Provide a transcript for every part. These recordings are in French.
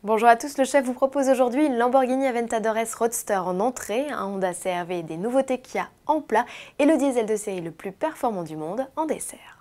Bonjour à tous, le chef vous propose aujourd'hui une Lamborghini Aventador S Roadster en entrée, un Honda CR-V et des nouveautés Kia en plat et le diesel de série le plus performant du monde en dessert.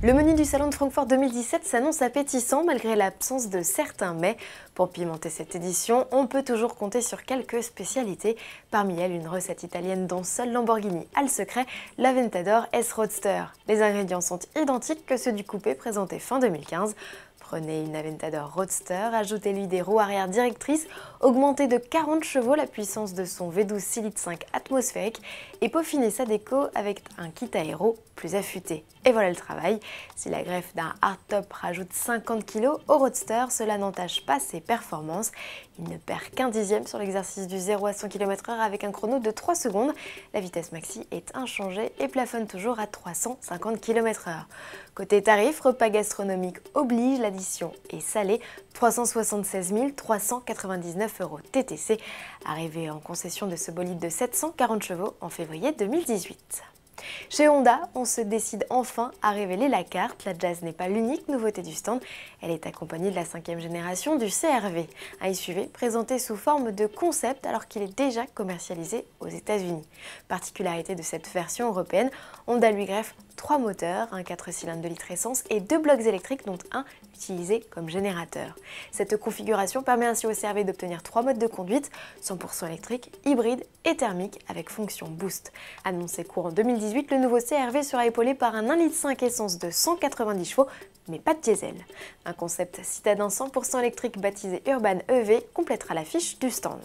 Le menu du Salon de Francfort 2017 s'annonce appétissant malgré l'absence de certains mets. Pour pimenter cette édition, on peut toujours compter sur quelques spécialités. Parmi elles, une recette italienne dont seule Lamborghini a le secret, l'Aventador S Roadster. Les ingrédients sont identiques que ceux du coupé présenté fin 2015. Prenez une Aventador Roadster, ajoutez-lui des roues arrière directrices, augmentez de 40 chevaux la puissance de son V12 6 litres 5 atmosphérique et peaufinez sa déco avec un kit aéro plus affûté. Et voilà le travail. Si la greffe d'un hardtop rajoute 50 kg au Roadster, cela n'entache pas ses performances. Il ne perd qu'un dixième sur l'exercice du 0 à 100 km/h avec un chrono de 3 secondes. La vitesse maxi est inchangée et plafonne toujours à 350 km/h. Côté tarif, repas gastronomique oblige, l'addition est salée, 376 399 € TTC, arrivé en concession de ce bolide de 740 chevaux en février 2018. Chez Honda, on se décide enfin à révéler la carte. La Jazz n'est pas l'unique nouveauté du stand. Elle est accompagnée de la 5e génération du CR-V, un SUV présenté sous forme de concept alors qu'il est déjà commercialisé aux États-Unis. Particularité de cette version européenne, Honda lui greffe 3 moteurs, un 4 cylindres de litre essence et 2 blocs électriques dont un utilisé comme générateur. Cette configuration permet ainsi au CR-V d'obtenir 3 modes de conduite, 100% électrique, hybride et thermique avec fonction boost. Annoncé courant 2018, le nouveau CR-V sera épaulé par un 1,5 litre essence de 190 chevaux, mais pas de diesel. Un concept citadin 100% électrique baptisé Urban EV complétera l'affiche du stand.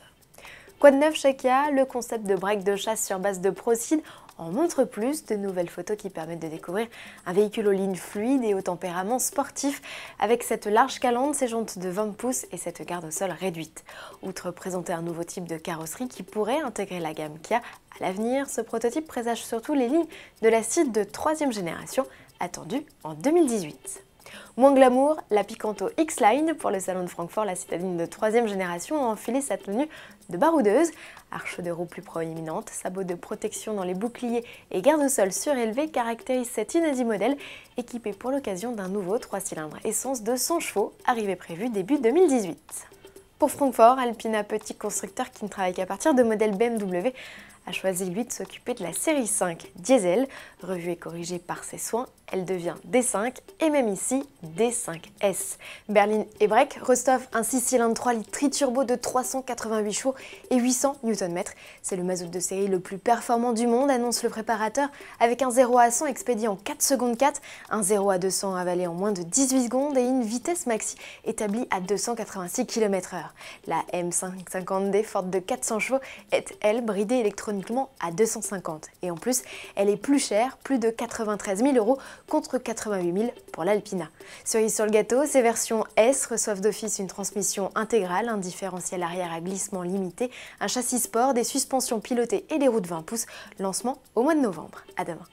Quoi de neuf chez Kia? Le concept de break de chasse sur base de Procid en montre plus, de nouvelles photos qui permettent de découvrir un véhicule aux lignes fluides et au tempérament sportif avec cette large calandre, ses jantes de 20 pouces et cette garde au sol réduite. Outre présenter un nouveau type de carrosserie qui pourrait intégrer la gamme Kia, à l'avenir, ce prototype présage surtout les lignes de la Ceed de 3e génération attendue en 2018. Moins glamour, la Picanto X-Line. Pour le salon de Francfort, la citadine de 3e génération a enfilé sa tenue de baroudeuse. Arche de roue plus proéminente, sabots de protection dans les boucliers et garde-sol surélevé caractérisent cet inédit modèle, équipé pour l'occasion d'un nouveau 3 cylindres essence de 100 chevaux, arrivée prévue début 2018. Pour Francfort, Alpina, petit constructeur qui ne travaille qu'à partir de modèles BMW, a choisi lui de s'occuper de la série 5 diesel. Revue et corrigée par ses soins, elle devient D5 et même ici D5S. Berline et break, Rostov, un 6 cylindres 3 litres tri-turbo de 388 chevaux et 800 Nm. C'est le mazout de série le plus performant du monde, annonce le préparateur, avec un 0 à 100 expédié en 4 secondes 4, un 0 à 200 avalé en moins de 18 secondes et une vitesse maxi établie à 286 km/h. La M550D forte de 400 chevaux est, elle, bridée électroniquement à 250. Et en plus, elle est plus chère, plus de 93 000 € contre 88 000 pour l'Alpina. Cerise sur le gâteau, ces versions S reçoivent d'office une transmission intégrale, un différentiel arrière à glissement limité, un châssis sport, des suspensions pilotées et des roues de 20 pouces. Lancement au mois de novembre. À demain.